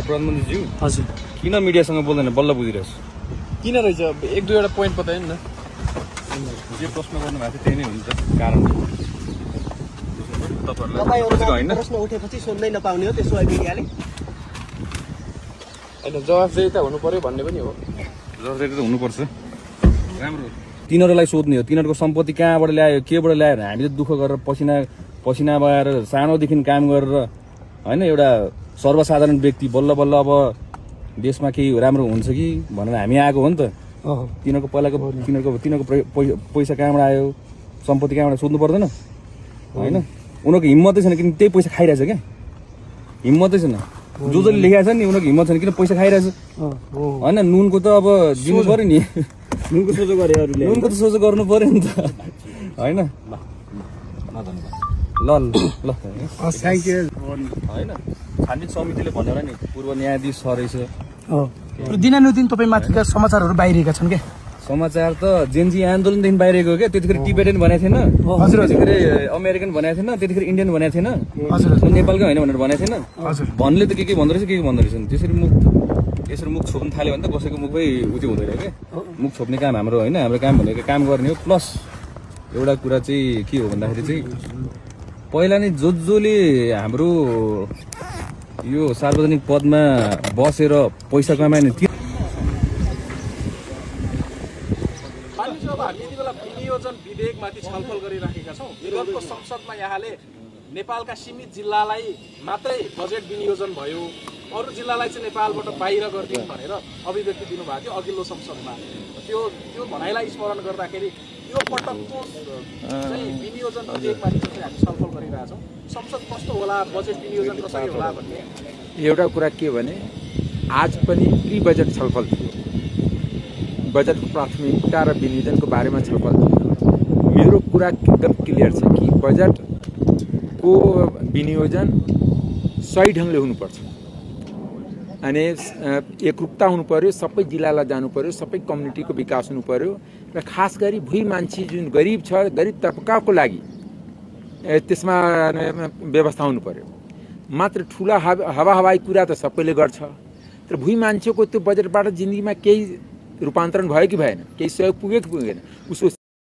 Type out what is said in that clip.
प्रधानमन्त्रीज्यू हजुर किन मिडियासँग बोल्दैन बल्ल बुझिरहेछु किन रहेछ एक दुईवटा पोइन्ट बताएन न जे प्रश्न गर्नुभएको थियो त्यही नै हुन्छ कारण तपाईहरुको प्रश्न उठेपछि सोध्नै नपाउने हो त्यसो भए मिडियाले हैन जवाफदेही हुनु पर्यो भन्ने पनि हो जवाफदेही त हुनुपर्छ राम्रो तिनीहरूलाई सोध्ने हो तिनीहरूको सम्पत्ति कहाँबाट ल्यायो केबाट ल्यायो हामीले दुःख गरेर पसिना बगाएर सानोदेखि काम गरेर हैन एउटा सर्वसाधारण व्यक्ति बल्ल बल्ल अब देशमा केही राम्रो हुन्छ कि भनेर हामी आएको हो नि त तिनीहरूको पहिलाको तिनीहरूको पैसा कहाँबाट आयो सम्पत्ति कहाँबाट सोध्नु पर्दैन हैन उनीहरूको हिम्मतै छैन किन त्यही पैसा खाइरहेछ क्या हिम्मतै छैन जसले लेखाएको छ नि उनीहरूको हिम्मत छैन किन पैसा खाइरहेछ होइन नुनको त अब दिनु पर्यो नि नुनको सोझो गरे अरूले नुनको त सोझो गर्नु पर्यो नि त होइन ल ल होइन छानबिन समितिले भनेर नि पूर्व न्यायाधीश छ रहेछ दिनानुदिन तपाईँ माथिका समाचारहरू बाहिरिएका छन् क्या समाचार त जेनजी आन्दोलनदेखि बाहिरको क्या त्यतिखेर टिबेटन भनेको थिएन हजुर त्यतिखेर अमेरिकन भनेको थिएन त्यतिखेर इन्डियन भनेको थिएन हजुर नेपालकै होइन भनेर भनेको थिएन हजुर भन्ने त के भन्दो रहेछ के भन्दो रहेछ त्यसरी यसरी मुख छोप्नु थाल्यो भने त कसैको मुखै उयो हुँदैन क्या मुख छोप्ने काम हाम्रो होइन हाम्रो काम भनेको काम गर्ने हो प्लस एउटा कुरा चाहिँ के हो भन्दाखेरि चाहिँ पहिला नै जसले हाम्रो यो सार्वजनिक पदमा बसेर पैसा कमायो नि अब हामी यति बेला विनियोजन विधेयकमाथि छलफल गरिराखेका छौँ विगतको संसदमा यहाँले नेपालका सीमित जिल्लालाई मात्रै बजेट विनियोजन भयो अरू जिल्लालाई चाहिँ नेपालबाट बाहिर गरिदिनु भनेर अभिव्यक्ति दिनुभएको थियो अघिल्लो संसदमा त्यो भनाइलाई स्मरण गर्दाखेरि यो पटकको चाहिँ विनियोजन विधेयकमाथि चाहिँ हामी छलफल गरिरहेछौँ संसद कस्तो होला बजेट विनियोजन कसरी होला भन्ने एउटा कुरा के भने आज पनि प्री बजेट छलफल थियो बजेटको प्राथमिकता र विनियोजनको बारेमा छलफल थियो मेरो कुरा एकदम क्लियर छ कि बजेटको विनियोजन सही ढङ्गले हुनुपर्छ अनि एकरूपता हुनु पर्यो सबै जिल्लालाई जानु पर्यो सबै कम्युनिटीको विकास हुनु पर्यो र खास गरी भुइँ मान्छे जुन गरिब छ गरिब तबकाको लागि त्यसमा व्यवस्था हुनु पर्यो मात्र ठुला हावाई कुरा त सबैले गर्छ तर भुइँ मान्छेको त्यो बजेटबाट जिन्दगीमा केही रूपान्तरण भयो कि भएन केही सहयोग पुग्यो कि पुगेन उसको